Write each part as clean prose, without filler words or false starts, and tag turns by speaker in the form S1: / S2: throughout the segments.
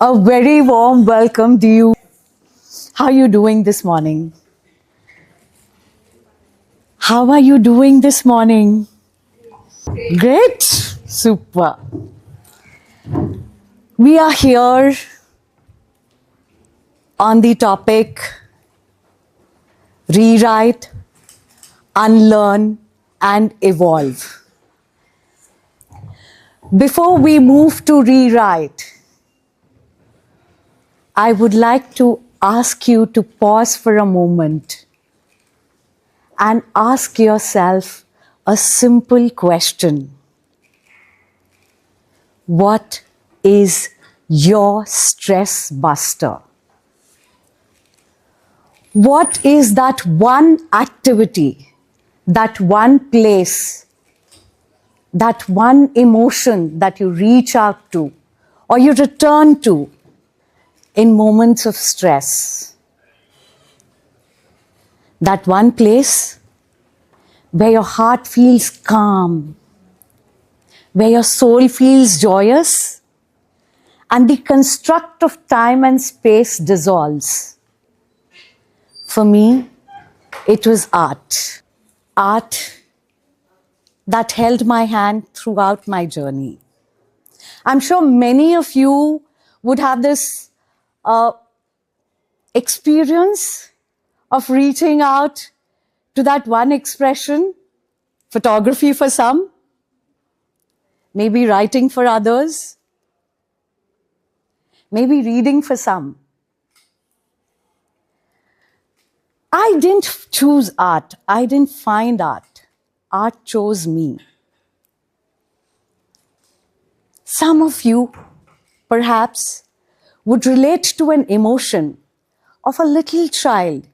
S1: A very warm welcome to you. How are you doing this morning? How are you doing this morning? Great. Super. We are here on the topic rewrite, unlearn, and evolve. Before we move to rewrite, I would like to ask you to pause for a moment and ask yourself a simple question. What is your stress buster? What is that one activity, that one place, that one emotion that you reach out to or you return to in moments of stress? That one place where your heart feels calm, where your soul feels joyous, and the construct of time and space dissolves. For me, it was art. Art that held my hand throughout my journey. I'm sure many of you would have this experience of reaching out to that one expression, photography for some, maybe writing for others, maybe reading for some. I didn't choose art. I didn't find art. Art chose me. Some of you, perhaps, would relate to an emotion of a little child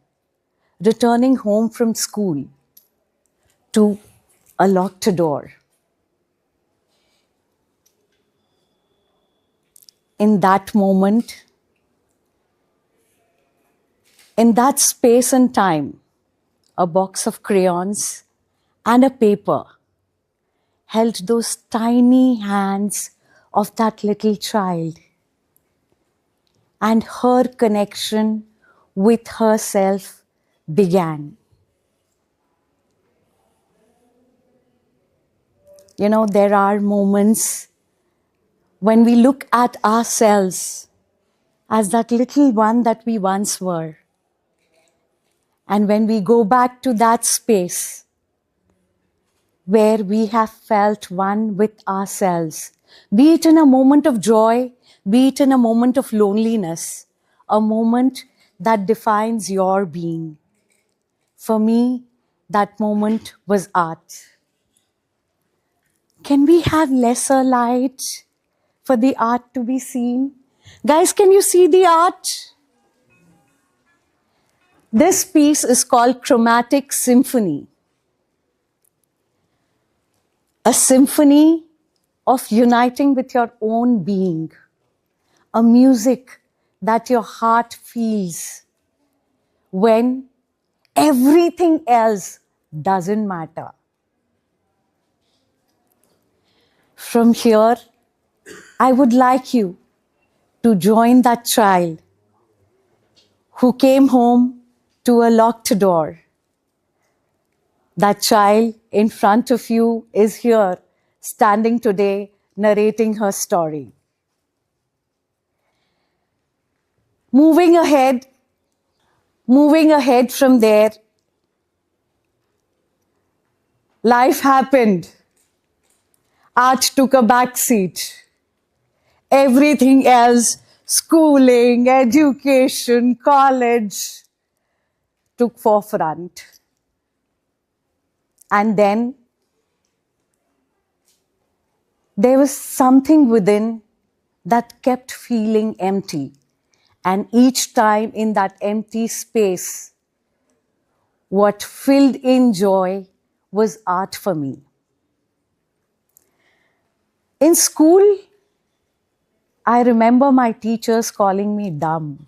S1: returning home from school to a locked door. In that moment, in that space and time, a box of crayons and a paper held those tiny hands of that little child, and her connection with herself began. You know, there are moments when we look at ourselves as that little one that we once were. And when we go back to that space where we have felt one with ourselves, be it in a moment of joy, be it in a moment of loneliness, a moment that defines your being. For me, that moment was art. Can we have lesser light for the art to be seen? Guys, can you see the art? This piece is called Chromatic Symphony. A symphony of uniting with your own being. A music that your heart feels when everything else doesn't matter. From here, I would like you to join that child who came home to a locked door. That child in front of you is here, standing today, narrating her story. Moving ahead from there, life happened. Art took a back seat. Everything else, schooling, education, college, took forefront. And then there was something within that kept feeling empty. And each time in that empty space, what filled in joy was art for me. In school, I remember my teachers calling me dumb.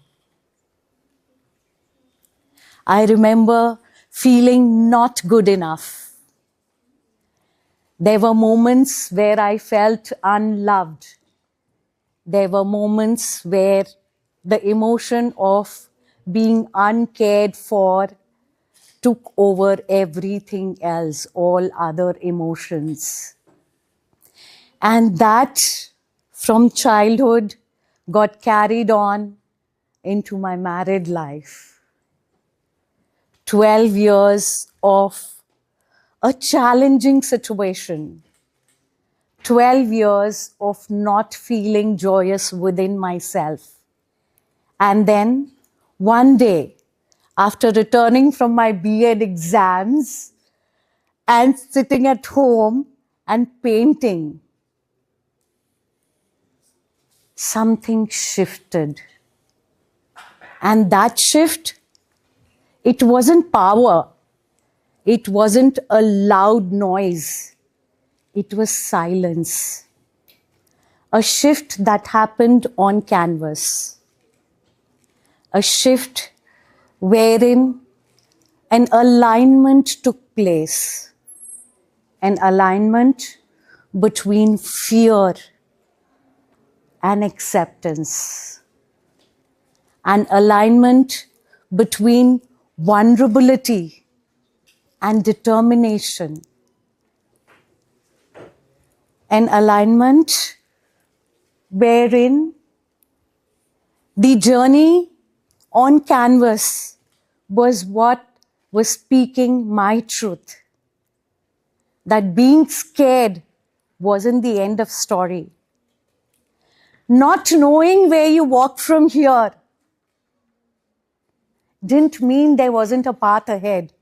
S1: I remember feeling not good enough. There were moments where I felt unloved. There were moments where the emotion of being uncared for took over everything else, all other emotions. And that from childhood got carried on into my married life. 12 years of a challenging situation. 12 years of not feeling joyous within myself. And then one day, after returning from my B.Ed exams and sitting at home and painting, something shifted. And that shift, it wasn't power. It wasn't a loud noise. It was silence. A shift that happened on canvas. A shift wherein an alignment took place. An alignment between fear and acceptance. An alignment between vulnerability and determination. An alignment wherein the journey on canvas was what was speaking my truth. That being scared wasn't the end of story. Not knowing where you walk from here didn't mean there wasn't a path ahead.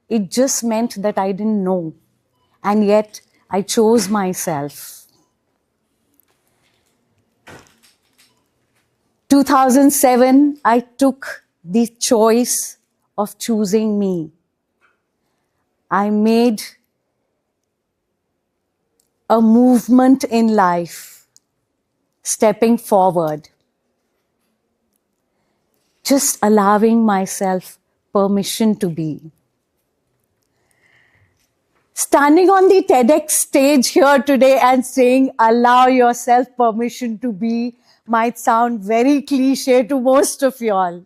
S1: It just meant that I didn't know. And yet I chose myself. 2007, I took the choice of choosing me. I made a movement in life, stepping forward, just allowing myself permission to be. Standing on the TEDx stage here today and saying, allow yourself permission to be, might sound very cliche to most of y'all.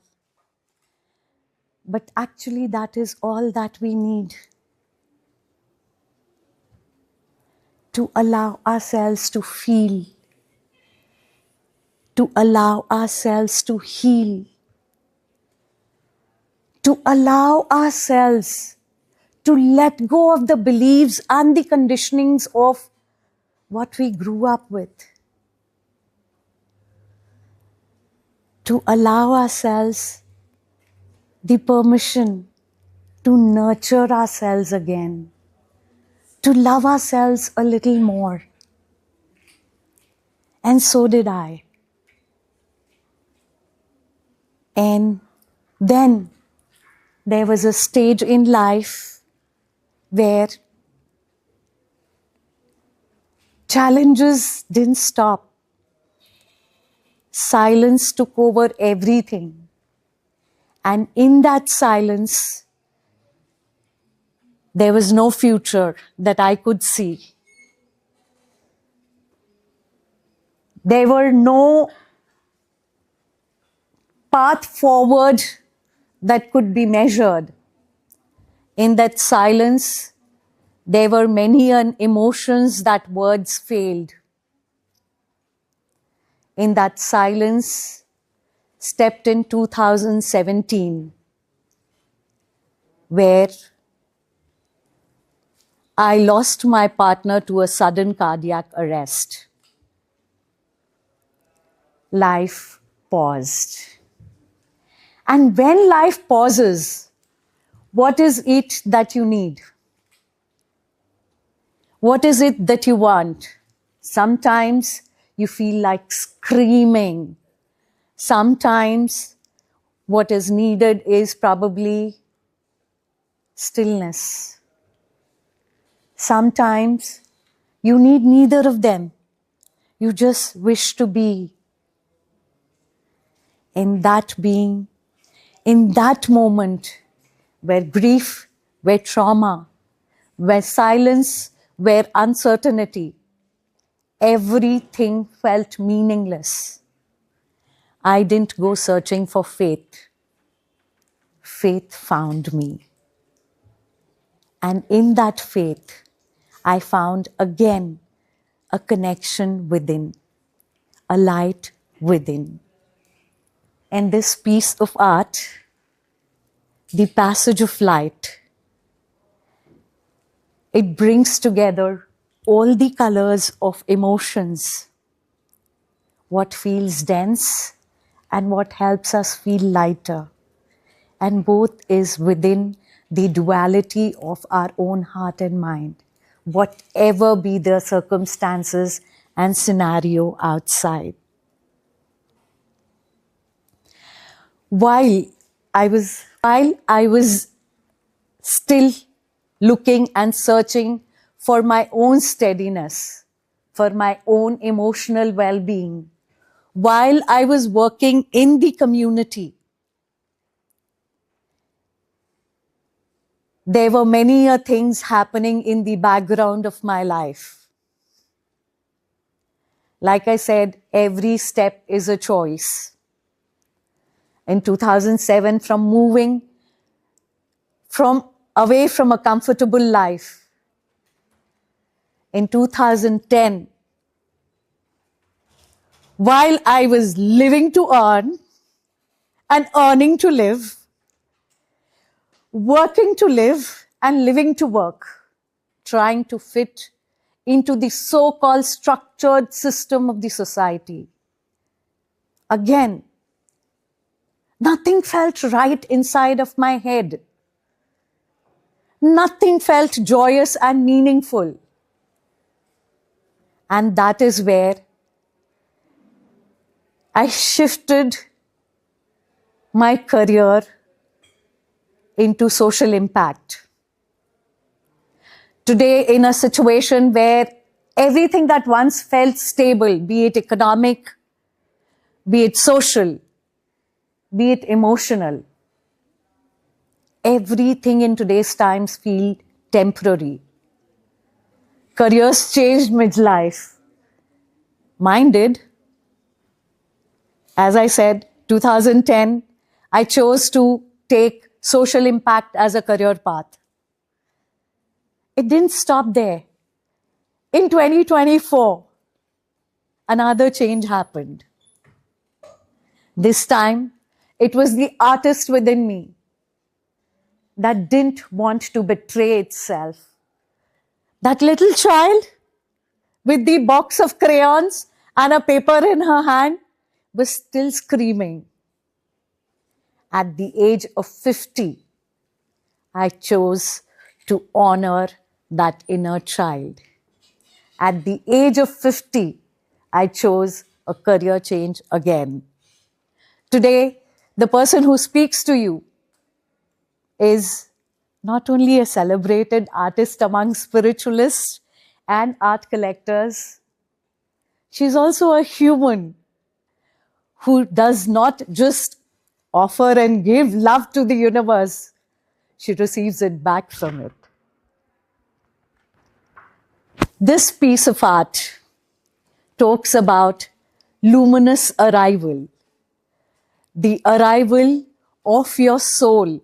S1: But actually, that is all that we need. To allow ourselves to feel. To allow ourselves to heal. To allow ourselves to let go of the beliefs and the conditionings of what we grew up with. To allow ourselves the permission to nurture ourselves again, to love ourselves a little more. And so did I. And then there was a stage in life where challenges didn't stop. Silence took over everything. And in that silence, there was no future that I could see. There were no path forward that could be measured. In that silence, there were many emotions that words failed. In that silence, stepped in 2017, where I lost my partner to a sudden cardiac arrest. Life paused. And when life pauses, what is it that you need? What is it that you want? Sometimes you feel like screaming. Sometimes what is needed is probably stillness. Sometimes you need neither of them. You just wish to be in that being, in that moment where grief, where trauma, where silence, where uncertainty, everything felt meaningless, I didn't go searching for faith. Faith found me. And in that faith, I found again a connection within, a light within. And this piece of art, the passage of light, it brings together all the colors of emotions, what feels dense and what helps us feel lighter. And both is within the duality of our own heart and mind, whatever be the circumstances and scenario outside. While I was still looking and searching for my own steadiness, for my own emotional well-being, while I was working in the community, there were many things happening in the background of my life. Like I said, every step is a choice. In 2007, from moving away from a comfortable life, in 2010, while I was living to earn and earning to live, working to live and living to work, trying to fit into the so-called structured system of the society. Again, nothing felt right inside of my head. Nothing felt joyous and meaningful. And that is where I shifted my career into social impact. Today, in a situation where everything that once felt stable, be it economic, be it social, be it emotional, everything in today's times feels temporary. Careers changed midlife. Mine did. As I said, 2010, I chose to take social impact as a career path. It didn't stop there. In 2024, another change happened. This time, it was the artist within me that didn't want to betray itself. That little child with the box of crayons and a paper in her hand was still screaming. At the age of 50, I chose to honor that inner child. At the age of 50, I chose a career change again. Today, the person who speaks to you is not only a celebrated artist among spiritualists and art collectors, she's also a human who does not just offer and give love to the universe, she receives it back from it. This piece of art talks about luminous arrival, the arrival of your soul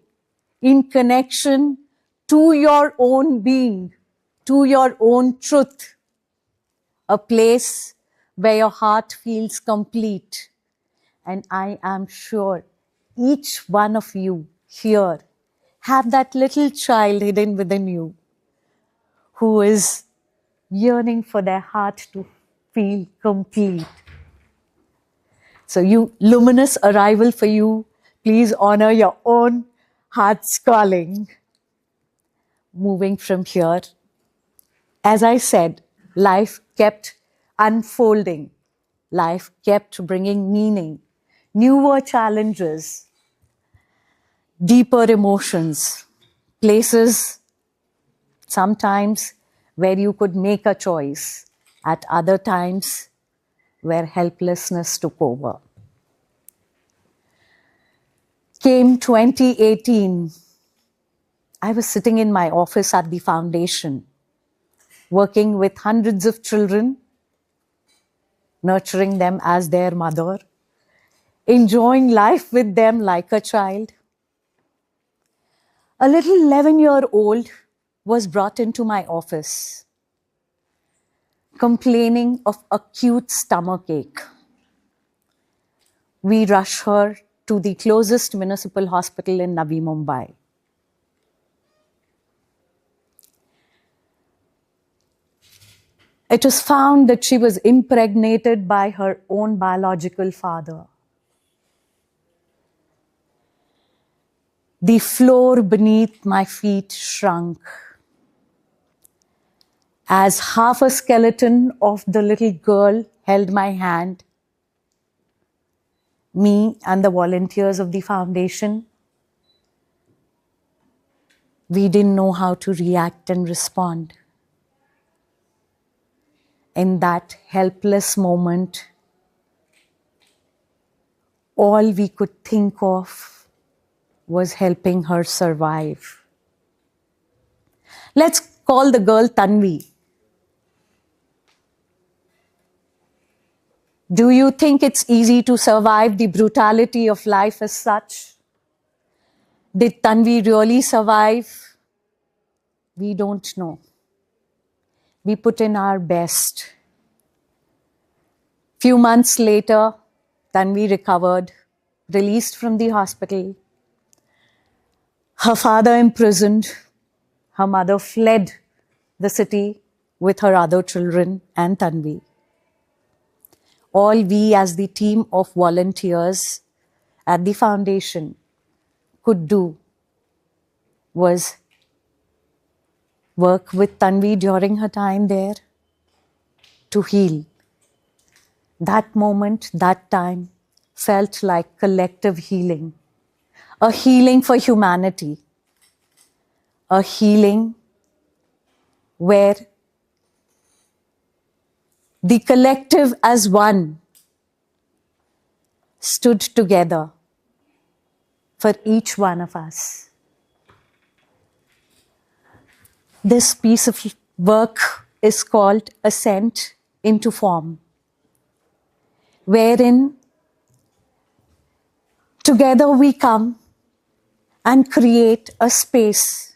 S1: in connection to your own being, to your own truth, a place where your heart feels complete. And I am sure each one of you here have that little child hidden within you who is yearning for their heart to feel complete. So you, luminous arrival for you, please honor your own heart's calling. Moving from here, as I said, life kept unfolding. Life kept bringing meaning, newer challenges, deeper emotions, places sometimes where you could make a choice, at other times where helplessness took over. Came 2018, I was sitting in my office at the foundation, working with hundreds of children nurturing them as their mother, enjoying life with them like a child. A little 11-year-old was brought into my office, complaining of acute stomachache. We rushed her to the closest municipal hospital in Navi Mumbai. It was found that she was impregnated by her own biological father. The floor beneath my feet shrunk as half a skeleton of the little girl held my hand. Me and the volunteers of the foundation, we didn't know how to react and respond. In that helpless moment, all we could think of was helping her survive. Let's call the girl Tanvi. Do you think it's easy to survive the brutality of life as such? Did Tanvi really survive? We don't know. We put in our best. Few months later, Tanvi recovered, released from the hospital. Her father imprisoned. Her mother fled the city with her other children and Tanvi. All we as the team of volunteers at the foundation could do was work with Tanvi during her time there to heal. That moment, that time felt like collective healing, a healing for humanity, a healing where the collective as one stood together for each one of us. This piece of work is called Ascent into Form, wherein together we come and create a space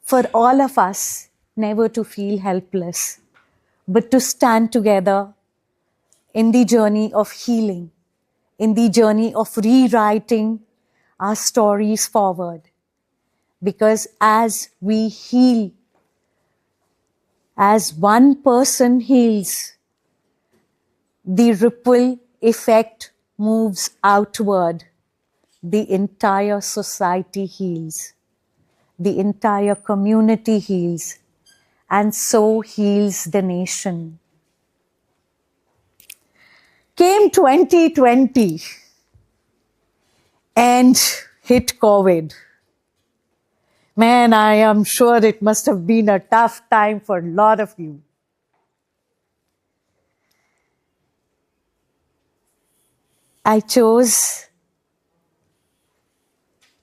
S1: for all of us never to feel helpless, but to stand together in the journey of healing, in the journey of rewriting our stories forward. Because as we heal, as one person heals, the ripple effect moves outward. The entire society heals. The entire community heals. And so heals the nation. Came 2020 and hit COVID. Man, I am sure it must have been a tough time for a lot of you. I chose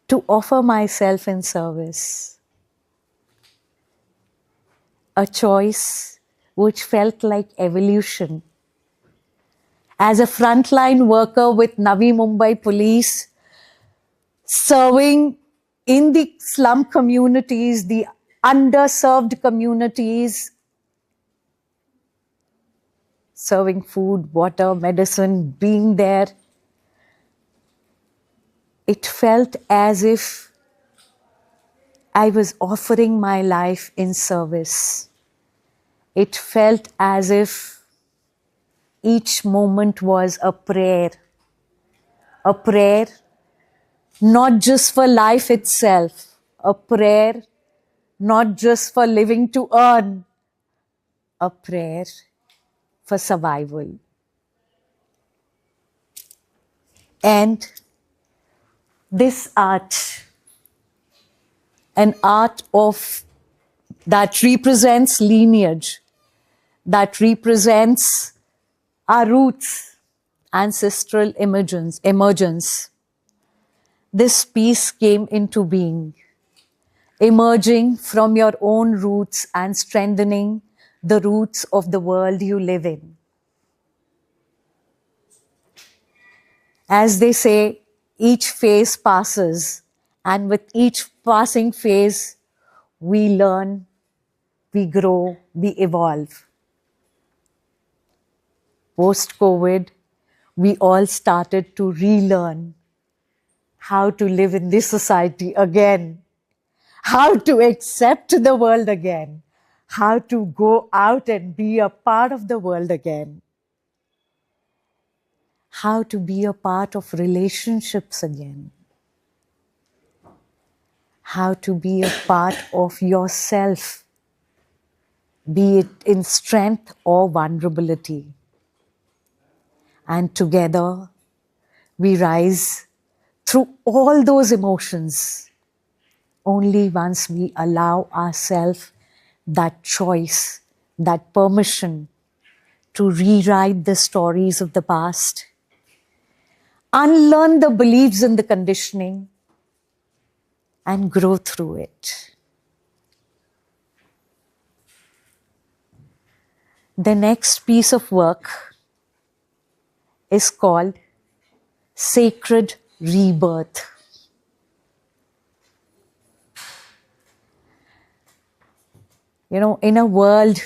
S1: to offer myself in service. A choice which felt like evolution. As a frontline worker with Navi Mumbai Police, serving in the slum communities, the underserved communities, serving food, water, medicine, being there, it felt as if I was offering my life in service. It felt as if each moment was a prayer not just for life itself, a prayer not just for living to earn, a prayer for survival. And this art, an art of that represents lineage, that represents our roots, ancestral emergence. This piece came into being, emerging from your own roots and strengthening the roots of the world you live in. As they say, each phase passes, and with each passing phase, we learn, we grow, we evolve. Post-COVID, we all started to relearn how to live in this society again, how to accept the world again, how to go out and be a part of the world again, how to be a part of relationships again, how to be a part of yourself, be it in strength or vulnerability. And together, we rise through all those emotions only once we allow ourselves that choice, that permission to rewrite the stories of the past, unlearn the beliefs and the conditioning, and grow through it. The next piece of work is called Sacred Rebirth. You know, in a world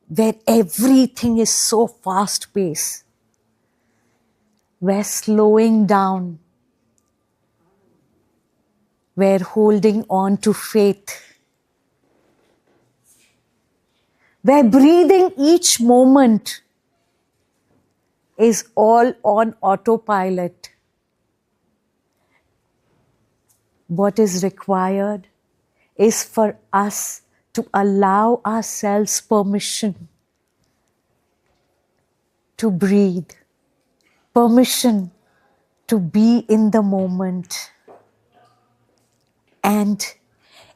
S1: where everything is so fast-paced, where slowing down, where holding on to faith, where breathing each moment is all on autopilot, what is required is for us to allow ourselves permission to breathe, permission to be in the moment. And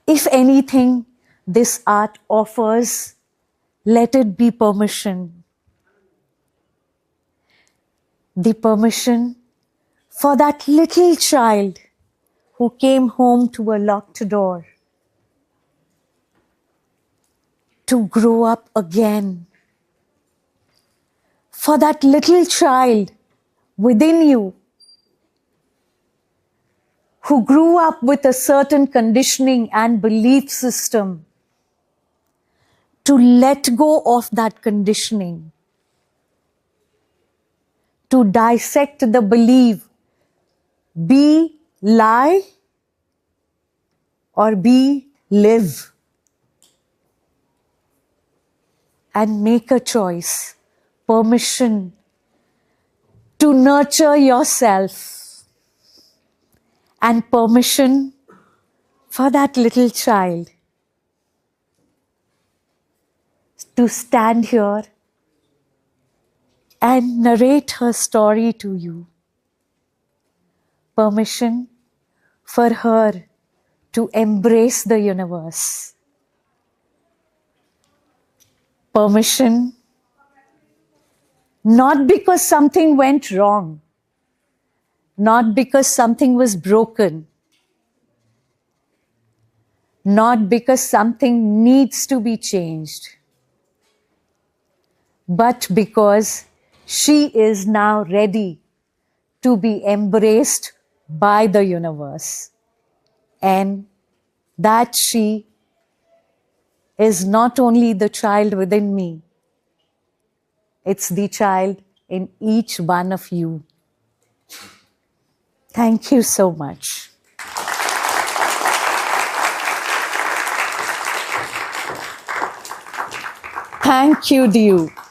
S1: if anything this art offers, let it be permission. The permission for that little child who came home to a locked door to grow up again. For that little child within you who grew up with a certain conditioning and belief system, to let go of that conditioning, to dissect the belief, be lie or be live, and make a choice, permission to nurture yourself, and permission for that little child to stand here and narrate her story to you. Permission for her to embrace the universe. Permission not because something went wrong, not because something was broken, not because something needs to be changed, but because she is now ready to be embraced by the universe. And that she is not only the child within me, it's the child in each one of you. Thank you so much. Thank you, Diyu.